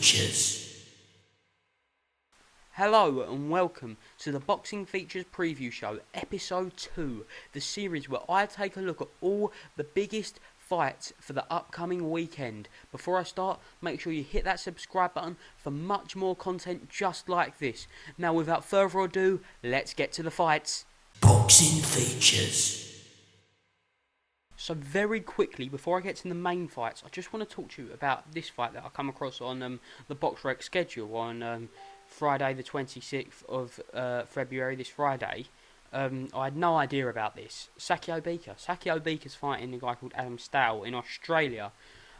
Features. Hello and welcome to the Boxing Features Preview Show, Episode 2, the series where I take a look at all the biggest fights for the upcoming weekend. Before I start, make sure you hit that subscribe button for much more content just like this. Now without further ado, let's get to the fights. Boxing Features. So very quickly, before I get to the main fights, I just want to talk to you about this fight that I come across on the BoxRec schedule on Friday the 26th of February, this Friday. I had no idea about this. Sakio Bika's fighting a guy called Adam STOWE in Australia.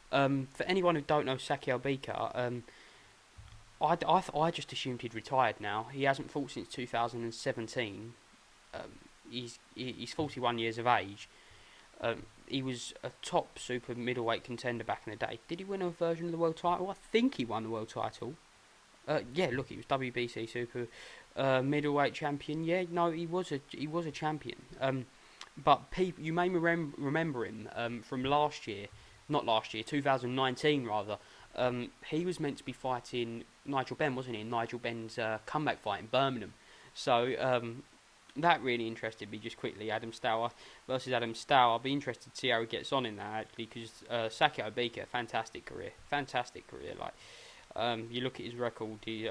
For anyone who don't know Sakio Bika, I just assumed he'd retired now. He hasn't fought since 2017. He's 41 years of age. He was a top super middleweight contender back in the day. Did he win a version of the world title? I think he won the world title. Yeah, look, he was WBC super middleweight champion. Yeah, no, he was a champion. But you may remember him from last year, not last year, 2019 rather. He was meant to be fighting Nigel Benn, wasn't he? Nigel Benn's comeback fight in Birmingham. So that really interested me just quickly. Adam STOWE versus Adam STOWE. I'll be interested to see how he gets on in that actually, because Sakio Bika, fantastic career. Like you look at his record, he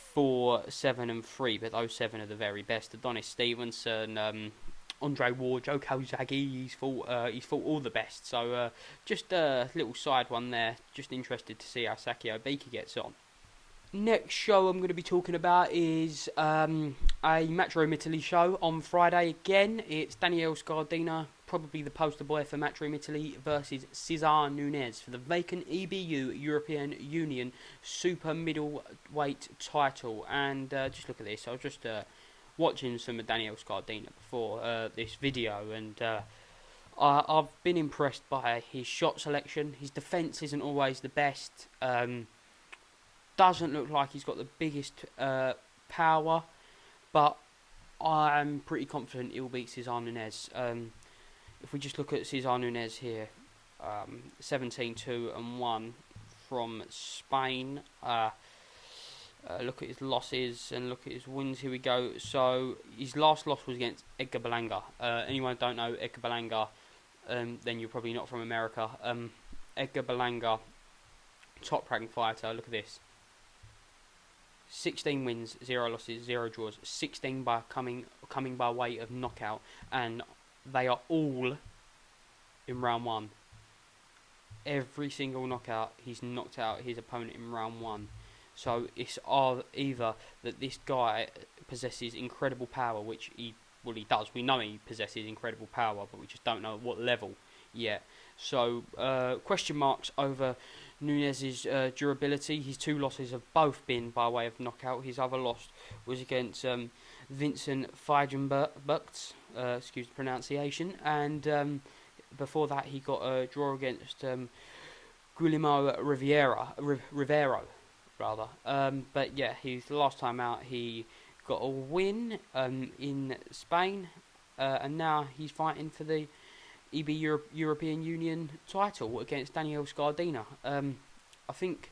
34-7-3, but those 7 are the very best. Adonis Stevenson, Andre Ward, Joe Calzaghe, he's fought all the best. So just a little side one there. Just interested to see how Sakio Bika gets on. Next show I'm going to be talking about is a Matchroom Italy show on Friday again. It's Daniele Scardina, probably the poster boy for Matchroom Italy, versus Cesar Nunez for the vacant EBU European Union Super Middleweight title. And just look at this. I was just watching some of Daniele Scardina before this video, and I've been impressed by his shot selection. His defence isn't always the best. Doesn't look like he's got the biggest power, but I'm pretty confident he'll beat Cesar Nunez. If we just look at Cesar Nunez here, 17-2-1 from Spain. Look at his losses and look at his wins. Here we go. So his last loss was against Edgar Berlanga. Anyone who don't know Edgar Berlanga, then you're probably not from America. Edgar Berlanga, top-ranked fighter. Look at this. 16 wins, 0 losses, 0 draws, 16 by coming by way of knockout, and they are all in round 1. Every single knockout, he's knocked out his opponent in round 1. So it's either that this guy possesses incredible power, which he does. We know he possesses incredible power, but we just don't know at what level yet. So question marks over Nunez's durability. His 2 losses have both been by way of knockout. His other loss was against Vincent Feigenbergt, excuse the pronunciation, and before that he got a draw against Guillermo Rivero, rather. But yeah, the last time out he got a win in Spain, and now he's fighting for the EB European Union title against Daniele Scardina. I think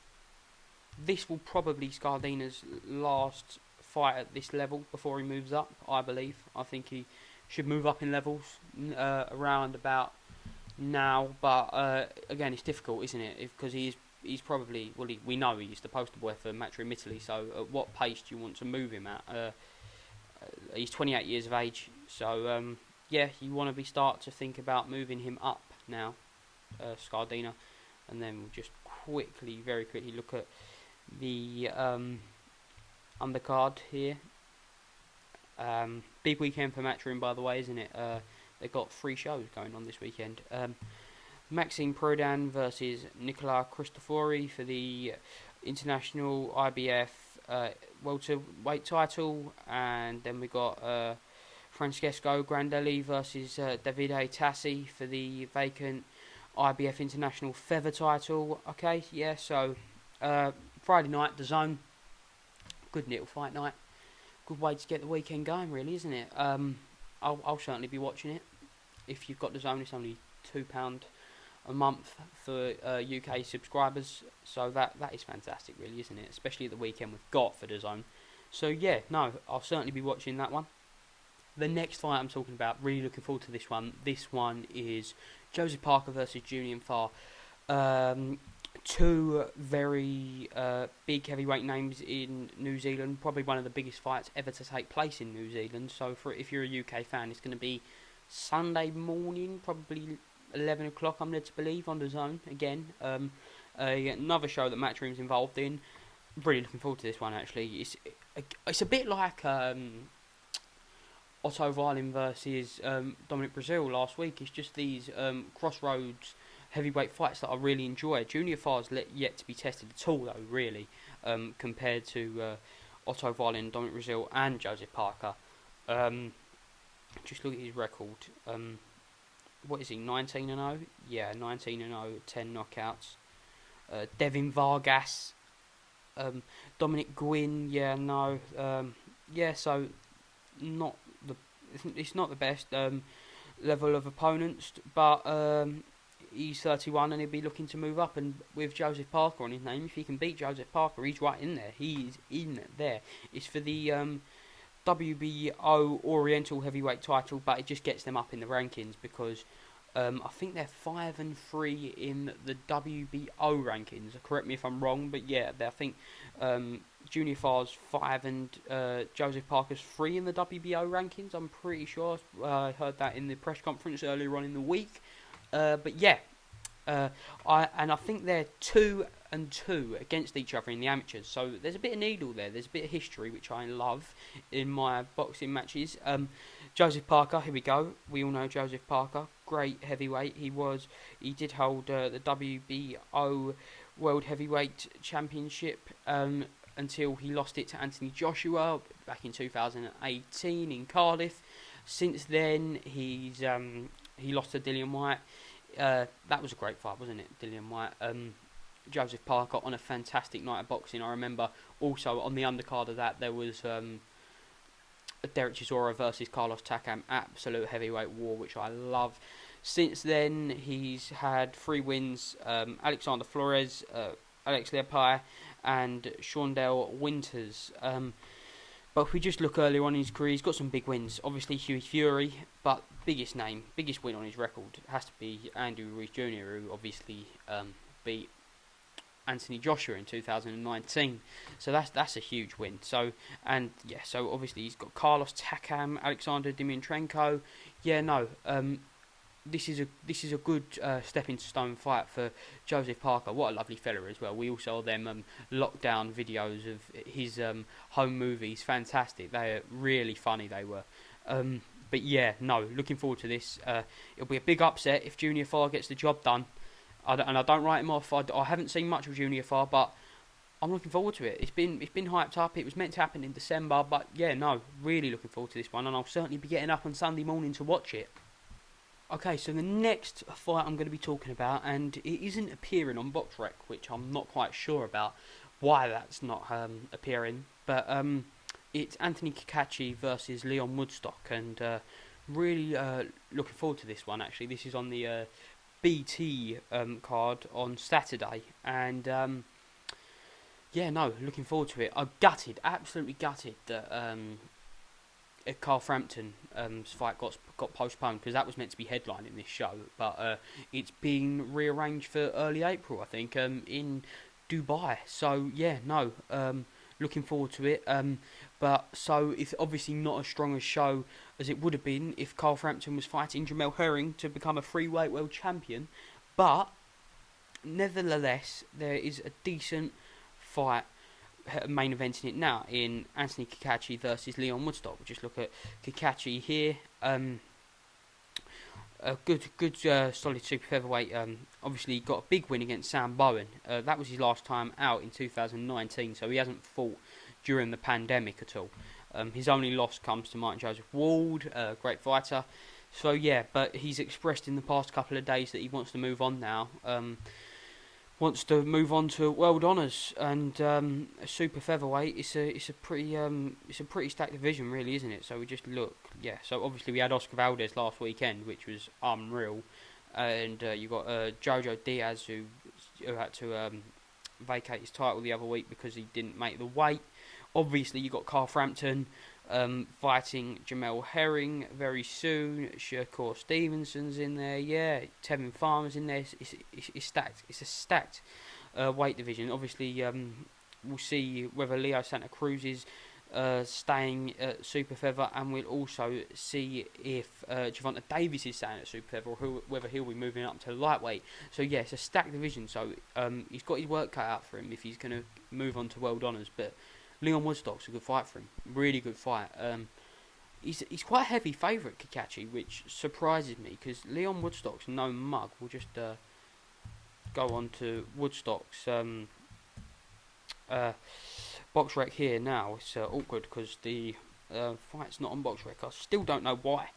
this will probably Scardina's last fight at this level before he moves up, I believe. I think he should move up in levels around about now, but again, it's difficult, isn't it? Because he's probably, we know he's the poster boy for Matchroom Italy, so at what pace do you want to move him at? He's 28 years of age, so yeah, you want to start to think about moving him up now, Scardina. And then we'll just very quickly look at the undercard here. Big weekend for Matchroom, by the way, isn't it? They've got 3 shows going on this weekend. Maxime Prodan versus Nicola Cristofori for the International IBF welterweight title, and then we got Francesco Grandelli versus Davide Tassi for the vacant IBF International Feather title. Okay, yeah, so Friday night, DAZN. Good little fight night. Good way to get the weekend going, really, isn't it? I'll certainly be watching it. If you've got DAZN, it's only £2 a month for UK subscribers. So that is fantastic, really, isn't it? Especially at the weekend we've got for the zone. So yeah, no, I'll certainly be watching that one. The next fight I'm talking about, really looking forward to this one. This one is Joseph Parker versus Julian Farr. Two very big heavyweight names in New Zealand. Probably one of the biggest fights ever to take place in New Zealand. So if you're a UK fan, it's going to be Sunday morning, probably 11 o'clock, I'm led to believe, on the zone again. Another show that Matchroom's involved in. Really looking forward to this one, actually. It's a bit like Otto Wallin versus Dominic Brazil last week. It's just these crossroads heavyweight fights that I really enjoy. Junior Farr's yet to be tested at all, though, really, compared to Otto Wallin, Dominic Brazil and Joseph Parker. Just look at his record. What is he, 19-0? Yeah, 19-0, 10 knockouts. Devin Vargas, Dominic Gwynn, yeah, no. Yeah, so it's not the best level of opponents, but he's 31 and he'll be looking to move up. And with Joseph Parker on his name, if he can beat Joseph Parker, he's right in there. He's in there. It's for the WBO Oriental Heavyweight title, but it just gets them up in the rankings because I think they're 5-3 in the WBO rankings. Correct me if I'm wrong, but yeah, I think Junior Farr's 5 and Joseph Parker's 3 in the WBO rankings. I'm pretty sure. I heard that in the press conference earlier on in the week. But yeah, I think they're 2-2 against each other in the amateurs. So there's a bit of needle there. There's a bit of history, which I love in my boxing matches. Joseph Parker, here we go. We all know Joseph Parker, great heavyweight. He did hold the WBO World Heavyweight Championship until he lost it to Anthony Joshua back in 2018 in Cardiff. Since then, he lost to Dillian Whyte. That was a great fight, wasn't it, Dillian Whyte? Joseph Parker on a fantastic night of boxing. I remember also on the undercard of that there was Derek Chisora versus Carlos Takam, absolute heavyweight war, which I love. Since then, he's had 3 wins: Alexander Flores, Alex Leapai, and Shaundell Winters. But if we just look earlier on in his career, he's got some big wins. Obviously, Hughie Fury, but biggest win on his record has to be Andrew Ruiz Jr., who obviously beat Anthony Joshua in 2019. So that's a huge win. So obviously he's got Carlos Takam, Alexander Dimitrienko. Yeah, no. This is a good stepping stone fight for Joseph Parker. What a lovely fella as well. We all saw them lockdown videos of his home movies. Fantastic. They are really funny. They were. But yeah, no. Looking forward to this. It'll be a big upset if Junior Farr gets the job done. I don't write him off. I haven't seen much of Junior Farr, but I'm looking forward to it. It's been hyped up. It was meant to happen in December, but yeah, no. Really looking forward to this one, and I'll certainly be getting up on Sunday morning to watch it. Okay, so the next fight I'm going to be talking about, and it isn't appearing on BoxRec, which I'm not quite sure about why that's not appearing, but it's Anthony Cacace versus Leon Woodstock, and really looking forward to this one, actually. This is on the BT card on Saturday, and yeah, no, looking forward to it. I'm absolutely gutted that Carl Frampton's fight got postponed, because that was meant to be headlining this show, but it's been rearranged for early April, I think, in Dubai. So yeah, no, looking forward to it. But so it's obviously not as strong a show as it would have been if Carl Frampton was fighting Jamel Herring to become a freeweight world champion. But nevertheless, there is a decent fight main eventing it now in Anthony Cacace versus Leon Woodstock. We'll just look at Cacace here. A good solid super featherweight. Obviously got a big win against Sam Bowen. That was his last time out in 2019, so he hasn't fought during the pandemic at all. His only loss comes to Martin Joseph Ward, great fighter. So yeah, but he's expressed in the past couple of days that he wants to move on now. Wants to move on to world honours, and a super featherweight. It's a pretty stacked division, really, isn't it? So we just look, yeah. So obviously we had Oscar Valdez last weekend, which was unreal, and you got Jojo Diaz who had to vacate his title the other week because he didn't make the weight. Obviously, you got Carl Frampton fighting Jamel Herring very soon. Shakur Stevenson's in there, yeah. Tevin Farmer's in there. It's stacked. It's a stacked weight division. Obviously, we'll see whether Leo Santa Cruz is staying at super feather, and we'll also see if Gervonta Davis is staying at super feather, or whether he'll be moving up to lightweight. So yeah, it's a stacked division. So he's got his work cut out for him if he's going to move on to world honours. But Leon Woodstock's a good fight for him, really good fight. He's quite a heavy favourite, Cacace, which surprises me because Leon Woodstock's no mug. We'll just go on to Woodstock's box rec here now. It's awkward because the fight's not on box rec. I still don't know why.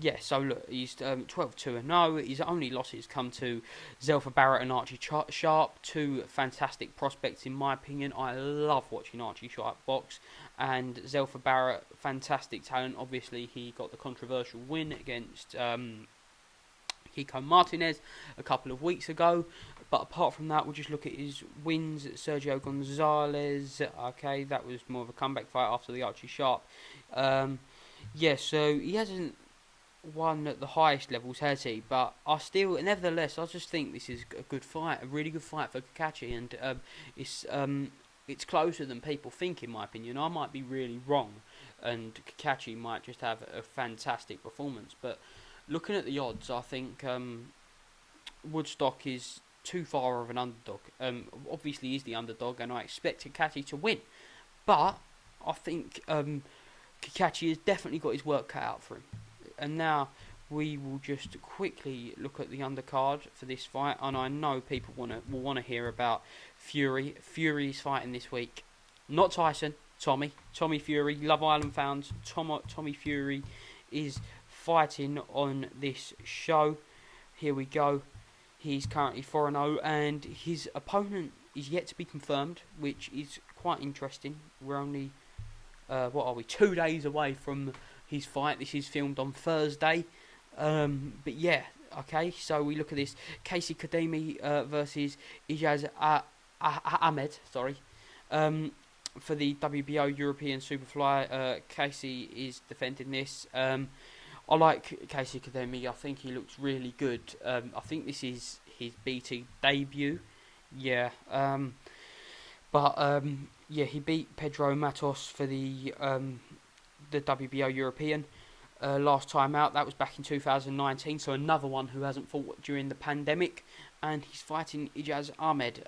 Yeah, so look, he's 12-2-0. His only losses come to Zelfa Barrett and Archie Sharp, two fantastic prospects in my opinion. I love watching Archie Sharp box, and Zelfa Barrett, fantastic talent. Obviously, he got the controversial win against Kiko Martinez a couple of weeks ago. But apart from that, we'll just look at his wins. Sergio Gonzalez, okay, that was more of a comeback fight after the Archie Sharp. Yeah, so he hasn't won at the highest levels, has he? But nevertheless, I just think this is a good fight, a really good fight for Cacace, and it's closer than people think, in my opinion. I might be really wrong, and Cacace might just have a fantastic performance. But looking at the odds, I think Woodstock is too far of an underdog. Obviously, he's the underdog, and I expect Cacace to win. But I think Cacace has definitely got his work cut out for him. And now we will just quickly look at the undercard for this fight. And I know people will want to hear about Fury. Fury's fighting this week. Not Tyson, Tommy Fury. Love Island fans, Tommy Fury is fighting on this show. Here we go. He's currently 4-0, and his opponent is yet to be confirmed, which is quite interesting. We're only 2 days away from his fight. This is filmed on Thursday. But yeah, okay, so we look at this. Casey Kademi versus Ijaz Ahmed, for the WBO European Superfly. Casey is defending this. I like Casey Kademi. I think he looks really good. I think this is his BT debut. Yeah. Yeah, he beat Pedro Matos for the WBO European last time out. That was back in 2019, so another one who hasn't fought during the pandemic. And he's fighting Ijaz Ahmed.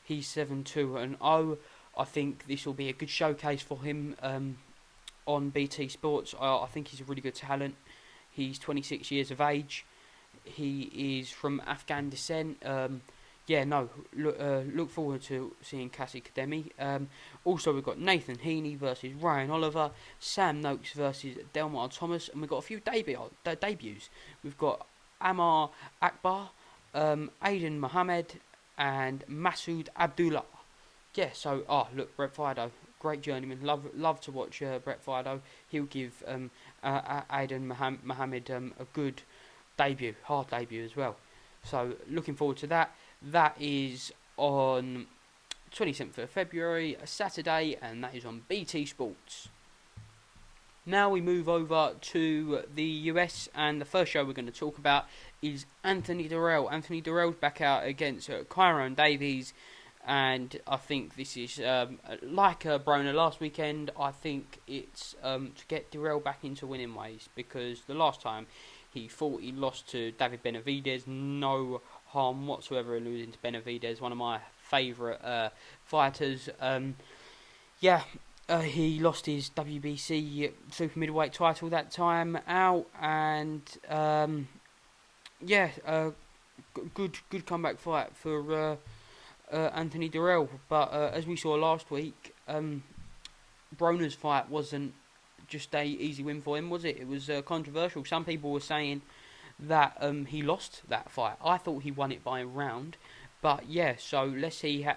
He's 7-2-0. I think this will be a good showcase for him on BT Sports. I think he's a really good talent. He's 26 years of age. He is from Afghan descent. Look forward to seeing Cassie Kademi. Also, we've got Nathan Heaney versus Ryan Oliver, Sam Noakes versus Delmar Thomas, and we've got a few debuts. We've got Ammar Akbar, Aidan Mohammed, and Masood Abdullah. Yeah, so, Brett Fido, great journeyman. Love to watch Brett Fido. He'll give Aidan Mohammed a good debut, hard debut as well. So, looking forward to that. That is on 27th of February, a Saturday, and that is on BT Sports. Now we move over to the US, and the first show we're going to talk about is Anthony Dirrell. Anthony Dirrell's back out against Kyron Davies, and I think this is, like Broner last weekend, I think it's to get Dirrell back into winning ways, because the last time he thought he lost to David Benavidez. No harm whatsoever in losing to Benavidez, one of my favourite fighters. He lost his WBC super middleweight title that time out, and good comeback fight for Anthony Dirrell. But as we saw last week, Broner's fight wasn't just a easy win for him, was it? It was controversial. Some people were saying that he lost that fight. I thought he won it by a round. But yeah, so let's see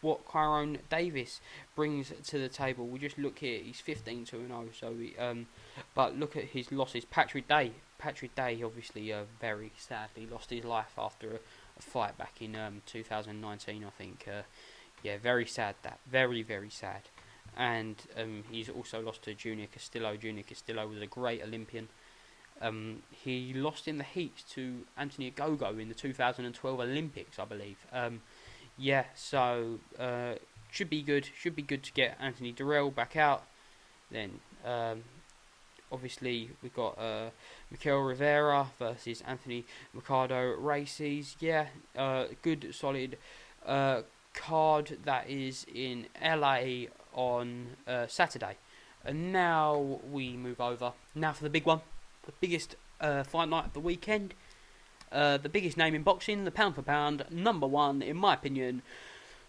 what Kyron Davis brings to the table. We'll just look here. He's 15-0. So but look at his losses. Patrick Day, Patrick Day obviously very sadly lost his life after a fight back in 2019, I think. Yeah, very sad that. Very, very sad. And he's also lost to Junior Castillo. Junior Castillo was a great Olympian. He lost in the heats to Anthony Ogogo in the 2012 Olympics, I believe. Yeah, so should be good. Should be good to get Anthony DIRRELL back out. Then, obviously, we've got Mikel Rivera versus Anthony Mercado Races. Yeah, good, solid card that is in LA on Saturday. And now we move over. Now for the big one. The biggest fight night of the weekend. The biggest name in boxing, the pound for pound, number one, in my opinion,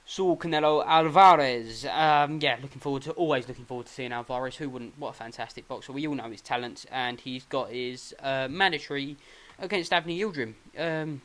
Saul Canelo Alvarez. Yeah, always looking forward to seeing Alvarez. Who wouldn't? What a fantastic boxer. We all know his talent, and he's got his mandatory against Avni Yildrim.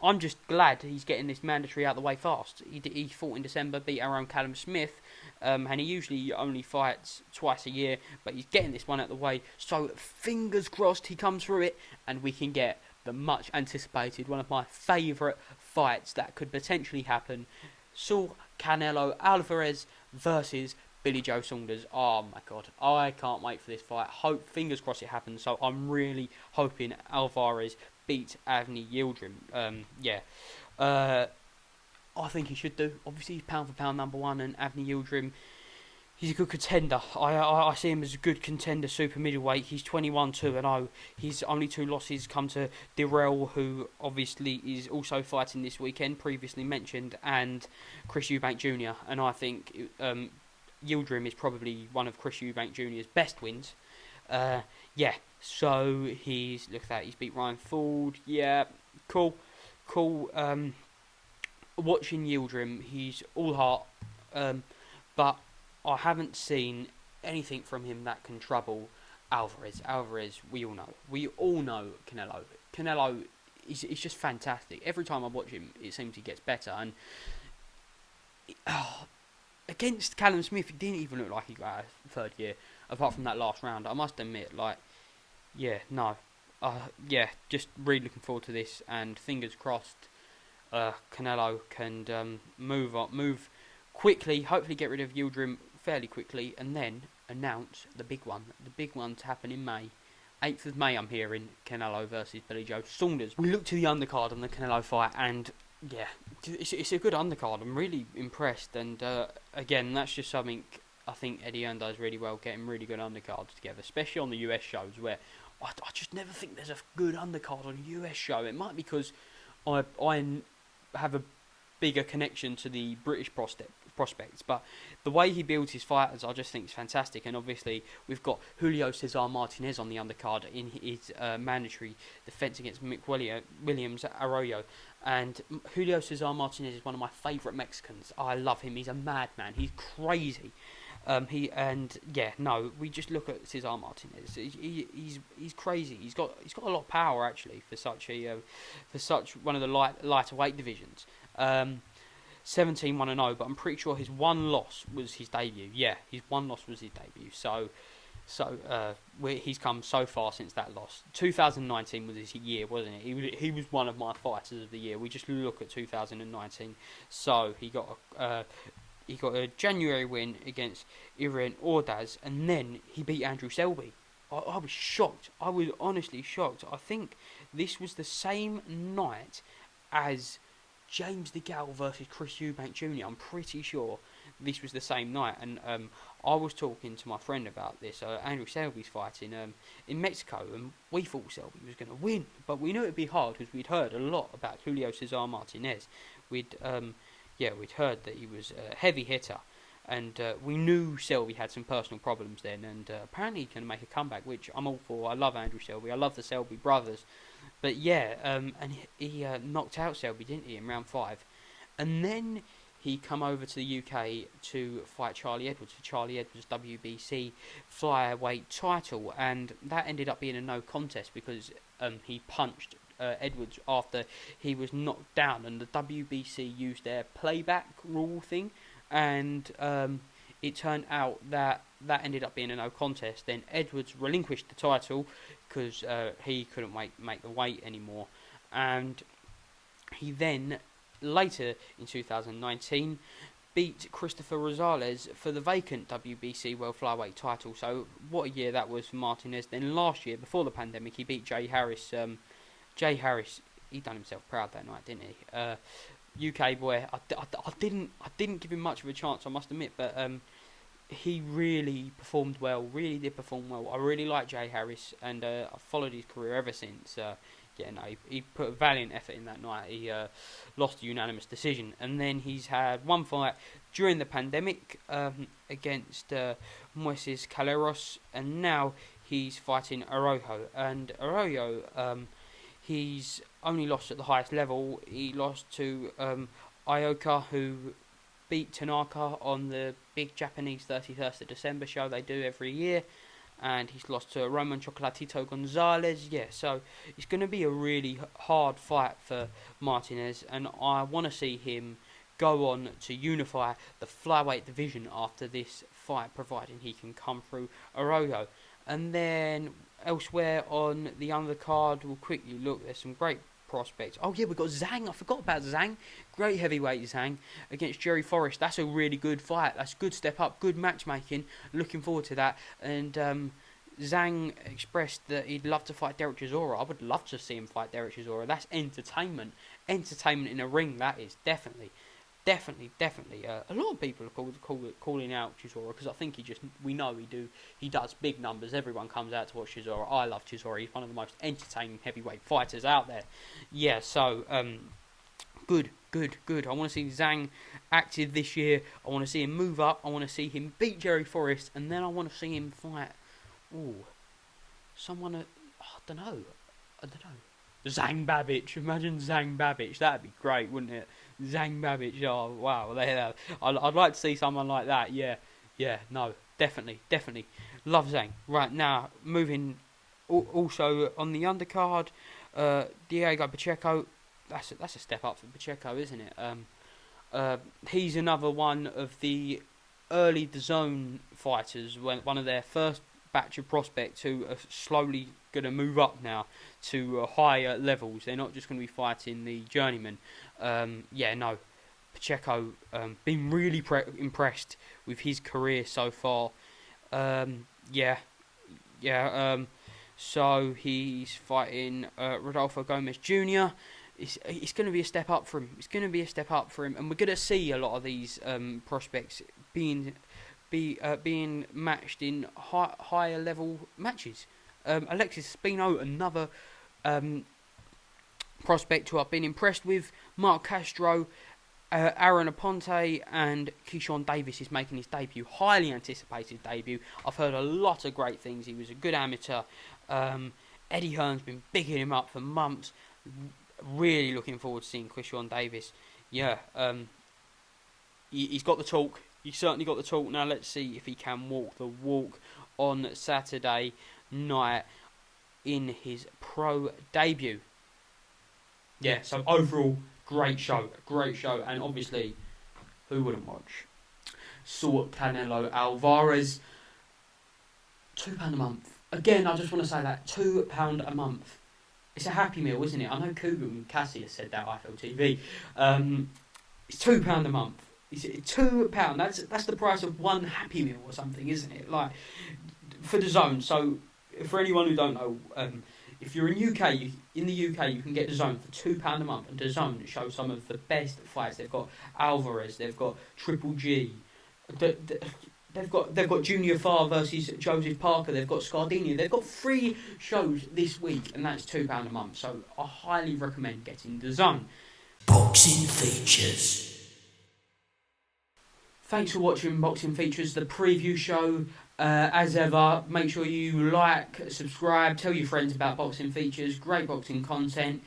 I'm just glad he's getting this mandatory out the way fast. He fought in December, beat our own Callum Smith, and he usually only fights twice a year, but he's getting this one out the way. So fingers crossed he comes through it, and we can get the much anticipated, one of my favourite fights that could potentially happen. Saul Canelo Alvarez versus Billy Joe Saunders. Oh my god, I can't wait for this fight. Fingers crossed it happens. So I'm really hoping Alvarez beats Avni Yildrim. Yeah, I think he should do. Obviously, he's pound for pound number one, and Avni Yildrim, he's a good contender. I see him as a good contender, super middleweight. He's 21-2-0. His only two losses come to DIRRELL, who obviously is also fighting this weekend, previously mentioned, and Chris Eubank Jr. And I think Yildrim is probably one of Chris Eubank Jr.'s best wins. Yeah, so he's beat Ryan Ford. Yeah, cool. Watching Yildrim, he's all heart, but I haven't seen anything from him that can trouble Alvarez. Alvarez, we all know Canelo. Canelo is just fantastic. Every time I watch him, it seems he gets better. And against Callum Smith, he didn't even look like he got a third year, apart from that last round. I must admit, just really looking forward to this, and fingers crossed Canelo can move quickly, hopefully get rid of Yildrim fairly quickly, and then announce the big one to happen in May. 8th of May, I'm hearing, Canelo versus Billy Joe Saunders. We look to the undercard on the Canelo fight, and yeah, it's a good undercard. I'm really impressed, and again, that's just something I think Eddie Earn does really well, getting really good undercards together, especially on the US shows, where I just never think there's a good undercard on a US show. It might be because I have a bigger connection to the British prospects, but the way he builds his fighters, I just think is fantastic. And obviously, we've got Julio Cesar Martinez on the undercard in his mandatory defense against Mick Williams at Arroyo. And Julio Cesar Martinez is one of my favourite Mexicans. I love him. He's a madman. He's crazy. We just look at Cesar Martinez. He's crazy. He's got a lot of power actually for such one of the lighter weight divisions. 17-1-0, but I'm pretty sure his one loss was his debut. Yeah, his one loss was his debut. So he's come so far since that loss. 2019 was his year, wasn't it? He was one of my fighters of the year. We just look at 2019. So he got a January win against Irene Ordaz, and then he beat Andrew Selby. I was shocked. I was honestly shocked. I think this was the same night as James DeGale versus Chris Eubank Jr. I'm pretty sure this was the same night, and I was talking to my friend about this. Andrew Selby's fighting in Mexico, and we thought Selby was going to win, but we knew it would be hard because we'd heard a lot about Julio Cesar Martinez. We'd heard that he was a heavy hitter, and we knew Selby had some personal problems then, and apparently he can make a comeback, which I'm all for. I love Andrew Selby. I love the Selby brothers. But yeah, and he knocked out Selby, didn't he, in round 5. And then he come over to the UK to fight Charlie Edwards for Charlie Edwards' WBC flyweight title, and that ended up being a no contest because he punched Edwards after he was knocked down, and the WBC used their playback rule thing, and it turned out that that ended up being a no contest. Then Edwards relinquished the title because he couldn't make the weight anymore, and he then later in 2019 beat Christopher Rosales for the vacant WBC World Flyweight title. So what a year that was for Martinez. Then last year, before the pandemic, he beat Jay Harris. Jay Harris, he done himself proud that night, didn't he? UK boy. I didn't give him much of a chance, I must admit, but he really performed well. Really did perform well. I really like Jay Harris, and I've followed his career ever since. He put a valiant effort in that night. He lost a unanimous decision, and then he's had one fight during the pandemic against Moises Calleros, and now he's fighting ARROYO. And ARROYO, he's only lost at the highest level. He lost to Ioka, who beat Tanaka on the big Japanese 31st of December show they do every year. And he's lost to Roman Chocolatito Gonzalez. Yeah, so it's going to be a really hard fight for Martinez, and I want to see him go on to unify the flyweight division after this fight, providing he can come through ARROYO. And then elsewhere on the undercard, we'll quickly look. There's some great prospects. Oh yeah, we've got ZANG. I forgot about ZANG. Great heavyweight ZANG against Jerry Forrest. That's a really good fight. That's a good step up. Good matchmaking. Looking forward to that. And ZANG expressed that he'd love to fight Derek Chisora. I would love to see him fight Derek Chisora. That's entertainment. Entertainment in a ring. That is definitely. A lot of people are calling out Chisora because I think we know he does big numbers. Everyone comes out to watch Chisora. I love Chisora. He's one of the most entertaining heavyweight fighters out there. Yeah, so good. I want to see ZANG active this year. I want to see him move up. I want to see him beat Jerry Forrest, and then I want to see him fight. Someone. I don't know. Zang Babic. Imagine Zang Babic. That'd be great, wouldn't it? Zang Babic. Oh, wow. I'd like to see someone like that. Yeah. No, definitely. Love Zang. Right, now, moving also on the undercard, Diego Pacheco. That's a step up for Pacheco, isn't it? He's another one of the early DAZN fighters, one of their first batch of prospects who are slowly going to move up now to higher levels. They're not just going to be fighting the journeyman. Pacheco, been really impressed with his career so far. So he's fighting Rodolfo Gomez Jr. It's going to be a step up for him. And we're going to see a lot of these prospects being matched in higher level matches. Alexis Spino, another prospect who I've been impressed with. Mark Castro, Aaron Aponte, and Keyshawn Davis is making his debut. Highly anticipated debut. I've heard a lot of great things. He was a good amateur. Eddie Hearn's been bigging him up for months. Really looking forward to seeing Keyshawn Davis. Yeah, he's got the talk. He's certainly got the talk. Now let's see if he can walk the walk on Saturday night in his pro debut. Yeah, so overall, great show, and obviously, who wouldn't watch? Saw Canelo Alvarez, £2 a month. Again, I just want to say that, £2 a month. It's a happy meal, isn't it? I know Cougar and Cacace has said that, IFLTV. It's £2 a month. It's £2. That's the price of one Happy Meal or something, isn't it? Like, for the zone. So, for anyone who don't know, if you're in the UK, you can get DAZN for £2 a month, and DAZN shows some of the best fights. They've got Alvarez, they've got Triple G, they've got Junior Farr versus Joseph Parker, they've got SCARDINA. They've got 3 shows this week, and that's £2 a month. So I highly recommend getting DAZN. Boxing Features. Thanks for watching Boxing Features, the preview show. As ever, make sure you like, subscribe, tell your friends about Boxing Features, great boxing content.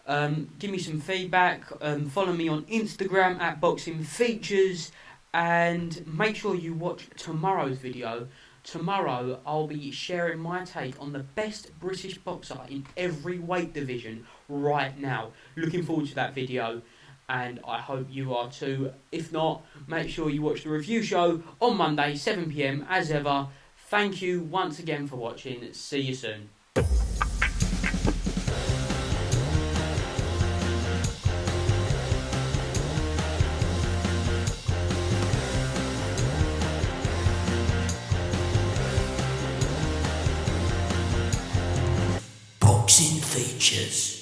Give me some feedback, follow me on Instagram at Boxing Features, and make sure you watch tomorrow's video. Tomorrow I'll be sharing my take on the best British boxer in every weight division right now. Looking forward to that video. and I hope you are too. If not, make sure you watch the review show on Monday, 7 PM, as ever. Thank you once again for watching. See you soon. Boxing features.